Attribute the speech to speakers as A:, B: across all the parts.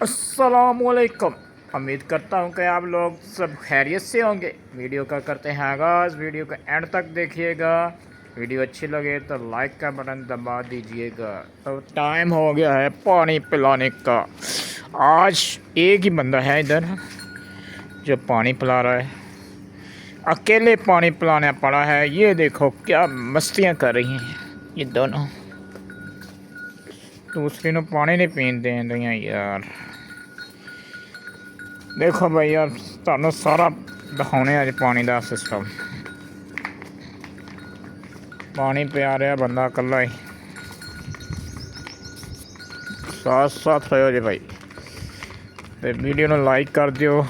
A: अस्सलामुअलैकुम। उम्मीद करता हूँ कि आप लोग सब खैरियत से होंगे। वीडियो का करते हैं आगाज़। वीडियो का एंड तक देखिएगा। वीडियो अच्छी लगे तो लाइक का बटन दबा दीजिएगा। तो टाइम हो गया है पानी पिलाने का। आज एक ही बंदा है इधर जो पानी पिला रहा है। अकेले पानी पिलाना पड़ा है। ये देखो क्या मस्तियाँ कर रही हैं ये दोनों। दूसरी ने पानी नहीं पीन दें रही यार। देखो भाई यार, ਤੁਹਾਨੂੰ ਸਾਰਾ ਦਿਖਾਉਣੇ ਅੱਜ ਪਾਣੀ ਦਾ ਸਿਸਟਮ। ਪਾਣੀ ਪਿਆ ਰਿਹਾ ਬੰਦਾ ਇਕੱਲਾ ਹੀ। ਸਾਥ ਰਹੋ ਜੀ ਭਾਈ, ਤੇ ਵੀਡੀਓ ਨੂੰ ਲਾਈਕ ਕਰ ਦਿਓ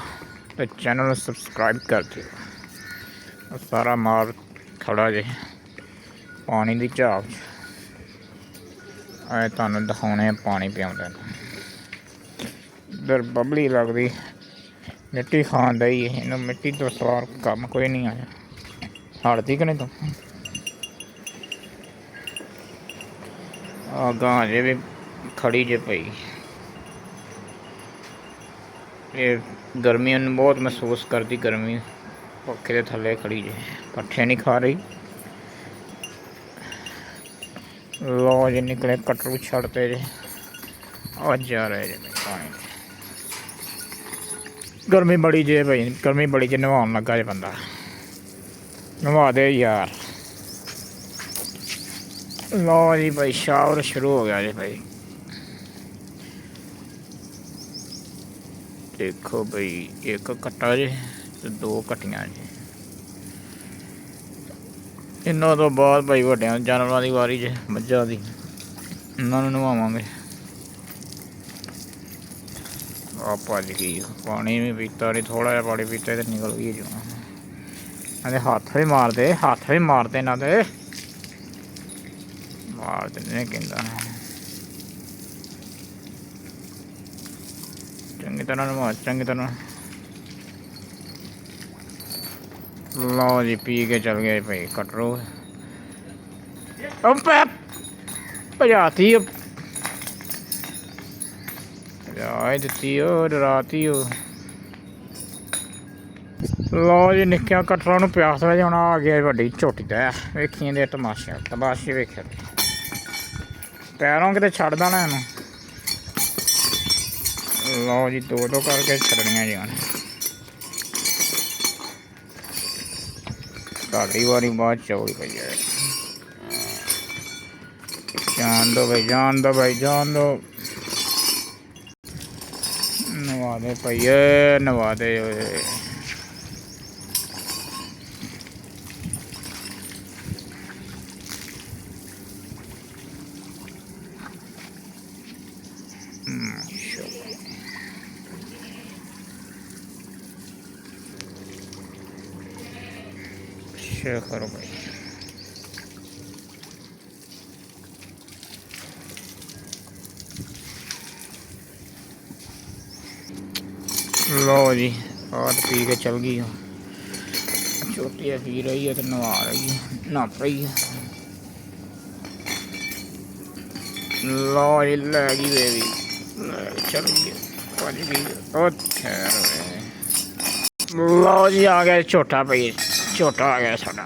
A: ਤੇ ਚੈਨਲ ਨੂੰ ਸਬਸਕ੍ਰਾਈਬ ਕਰ ਦਿਓ। ਸਾਰਾ ਮਾਲ ਖੜਾ ਜੇ ਪਾਣੀ ਦੀ ਝਾਬ 'ਚ। ਐ ਤੁਹਾਨੂੰ ਦਿਖਾਉਣੇ ਪਾਣੀ ਪਿਆਉਂਦੇ ਨੇ। ਇੱਧਰ ਬਬਲੀ ਲੱਗਦੀ ਮਿੱਟੀ ਖਾਣ ਦਾ ਹੀ। ਇਹਨੂੰ ਮਿੱਟੀ ਤੋਂ ਸਵਾਰ ਕੰਮ ਕੋਈ ਨਹੀਂ ਆਇਆ। ਹੜਦੀ ਕਿ ਨਹੀਂ ਤੂੰ ਆ ਗਾਂ ਜੇ ਵੀ ਖੜੀ ਜੇ ਪਈ। ਇਹ ਗਰਮੀ ਨੂੰ ਬਹੁਤ ਮਹਿਸੂਸ ਕਰਦੀ। ਗਰਮੀ ਪੱਖੇ ਦੇ ਥੱਲੇ ਖੜੀ ਜੇ, ਪੱਠੇ ਨਹੀਂ ਖਾ ਰਹੀ। ਲੋ ਜੇ ਨਿਕਲੇ ਕਟਰੂ ਛੱਡਤੇ ਜੇ। ਅੱਜ ਜਾ ਰਹੇ ਜੇ ਪਾਣੀ। ਗਰਮੀ ਬੜੀ ਜੇ ਭਾਈ, ਗਰਮੀ ਬੜੀ ਜੇ। ਨਹਾਉਣ ਲੱਗਾ ਜੇ ਬੰਦਾ, ਨਵਾ ਦੇ ਯਾਰ। ਲਓ ਜੀ ਭਾਈ, ਸ਼ਾਵਰ ਸ਼ੁਰੂ ਹੋ ਗਿਆ ਜੀ ਭਾਈ। ਦੇਖੋ ਭਾਈ, ਇੱਕ ਕੱਟਾ ਜੇ ਤੇ ਦੋ ਕੱਟੀਆਂ ਜੀ। ਇਹਨਾਂ ਤੋਂ ਬਾਅਦ ਭਾਈ ਵੱਡਿਆਂ ਜਾਨਵਰਾਂ ਦੀ ਵਾਰੀ ਜੇ, ਮੱਝਾਂ ਦੀ। ਇਹਨਾਂ ਨੂੰ ਨਵਾਵਾਂਗੇ। ਆ ਭੱਜ ਗਈ। ਪਾਣੀ ਵੀ ਪੀਤਾ ਨਹੀਂ, ਥੋੜ੍ਹਾ ਜਿਹਾ ਪਾਣੀ ਪੀਤਾ ਤੇ ਨਿਕਲ ਗਈ ਜੋ। ਇਹਦੇ ਹੱਥ ਵੀ ਮਾਰਦੇ, ਹੱਥ ਵੀ ਮਾਰਦੇ ਇਹਨਾਂ ਦੇ। ਮਾਰ ਦਿੰਦੇ ਕਹਿੰਦਾ। ਚੰਗੀ ਤਰ੍ਹਾਂ ਨਵਾ, ਚੰਗੀ ਤਰ੍ਹਾਂ। ਲਓ ਜੀ, ਪੀ ਕੇ ਚੱਲ ਗਏ ਭਾਈ ਕਟਰੂ। ਭਜਾਤੀ ਭਜਾ ਦਿੱਤੀ ਉਹ, ਡਰਾਤੀ ਉਹ। ਲਓ ਜੀ, ਨਿੱਕਿਆਂ ਕਟਰਾਂ ਨੂੰ ਪਿਆਸ ਵਜੇ ਹੁਣ ਆ ਗਿਆ ਵੱਡੀ ਝੋਟੀ ਦਾ। ਵੇਖੀ ਦੇ ਤਮਾਸ਼ੇ ਵੇਖਿਆ। ਪੈਰੋਂ ਕਿਤੇ ਛੱਡਦਾ ਨਾ ਇਹਨੂੰ। ਲਓ ਜੀ, ਦੋ ਕਰਕੇ ਛੱਡਣੀਆਂ ਜੀ ਹੁਣ। ਤੁਹਾਡੀ ਵਾਰੀ ਬਾਅਦ ਚ ਆਉਗੀ ਪਈ ਹੈ। ਜਾਣ ਦੋ ਭਾਈ, ਜਾਣ ਦੋ ਭਾਈ, ਜਾਣ ਦੋ। ਨਵਾ ਦੇ ਭਈਏ, ਨਵਾ ਦੇ ਓਏ। करो भाई। लो जी, और पी के चल गई। छोटी पी रही है तो नवा रही है, नप रही है। लो जी, लगी बेबी, चल गई, भज गई। लो जी, आ गया छोटा भाई, छोटा आ गया साडा।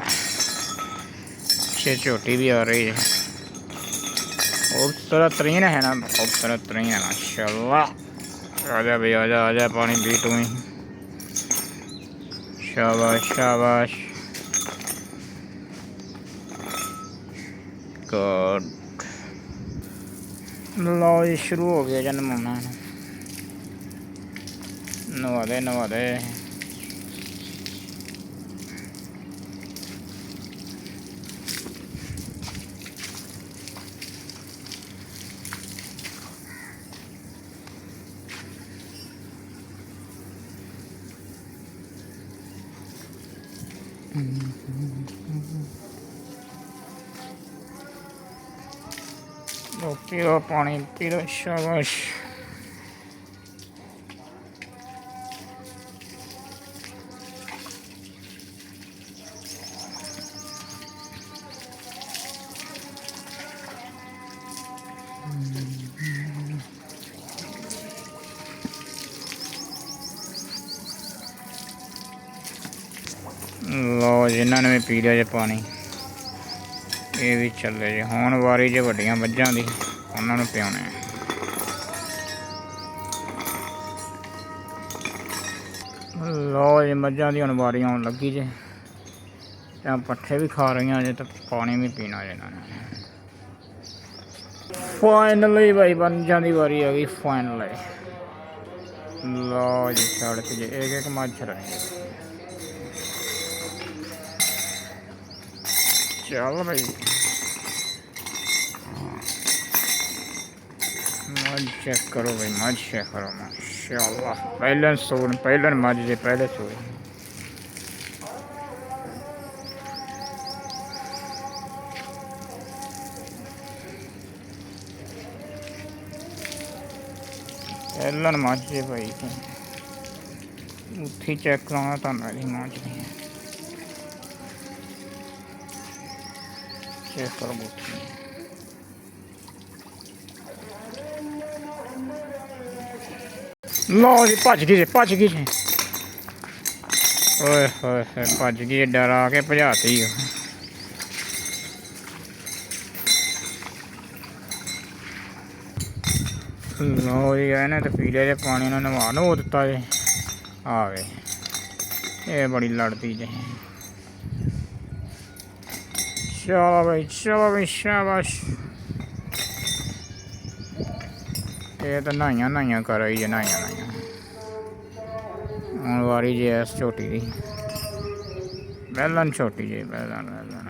A: पीछे छोटी भी आ रही है। खूबसूरत तरीन है ना, खूबसूरत तरीन है माशाल्लाह। आजा भाई, आजा आजा, पानी पी तू ही। शाबाश शाबाश, गुड। लो जी, शुरू हो गया जन्म होना। नवा दे, नवा दे। पियो पानी, पियो, शाबाश। ਲਓ ਜੀ, ਇਹਨਾਂ ਨੇ ਵੀ ਪੀ ਲਿਆ ਜੇ ਪਾਣੀ। ਇਹ ਵੀ ਚੱਲੇ ਜੀ। ਹੁਣ ਵਾਰੀ ਜੇ ਵੱਡੀਆਂ ਮੱਝਾਂ ਦੀ, ਉਹਨਾਂ ਨੂੰ ਪਿਆਉਣੇ ਆ। ਲਓ ਜੀ, ਮੱਝਾਂ ਦੀ ਹੁਣ ਵਾਰੀ ਆਉਣ ਲੱਗੀ ਜੇ। ਤਾਂ ਪੱਠੇ ਵੀ ਖਾ ਰਹੀਆਂ ਜੇ, ਤੇ ਪਾਣੀ ਵੀ ਪੀਣਾ ਜੇ ਇਹਨਾਂ ਨੇ। ਫਾਈਨਲੀ ਭਾਈ ਮੱਝਾਂ ਦੀ ਵਾਰੀ ਆ ਗਈ, ਫਾਈਨਲੀ। ਲਓ ਜੀ, ਸੜਕ ਜੇ ਇੱਕ ਇੱਕ ਮੱਝ ਰਹੀ। ਚੱਲ ਭਾਈ, मज चेक करो भाई, मज चेक करो माशाअल्लाह। पहले सून, पहले मज जे पहले सून। पहले मज जे भाई, उठी चेक कराना तो मेरी मज नहीं चेक करो उठी। लो जी, भज गई जी, भज गई जी। ओए होए भज गई, डरा के भजाती। लो जी, इन्हें तो पी लिया जे पानी, इन्हें नवा नू दिता जे। आ गए, ये बड़ी लड़ती जे। चलो भाई, चलो भाई, शाबाश। ये तो नहाइया नहाइया कर रही है, नहाइया नहाइया। हूँ वारी जे इस झोटी की, बैलन छोटी जी, बैलन बैलन।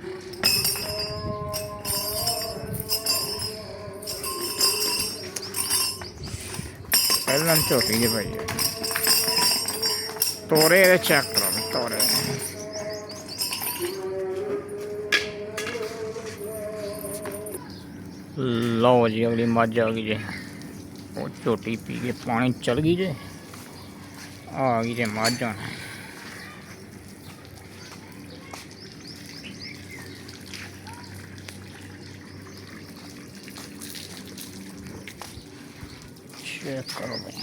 A: बैलन छोटी जी भाई, तोरे चेक करो तोरे। लो जी, अगली मझ आ गई जे। वो झोटी पी के पानी चल गई जे। आ गई जे मझ। चेक करो भाई।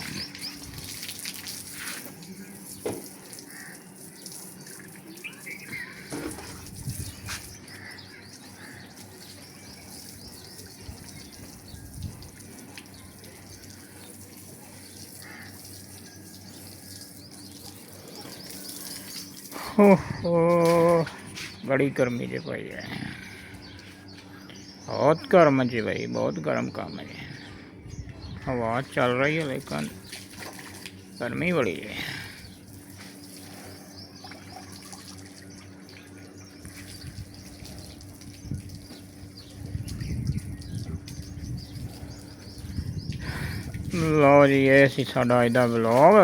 A: हो बड़ी गर्मी जी भाई है, बहुत गर्म जी भाई, बहुत गर्म काम है। हवा चल रही है लेकिन गर्मी बड़ी है। लो जी, ये सी साडा अज दा व्लॉग।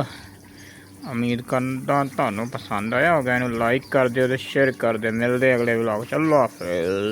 A: उम्मीद करदा तुहानू पसंद आया होगा। इनू लाइक कर दिओ ते शेयर कर दिओ। मिलदे अगले व्लॉग। चलो हाफिज़।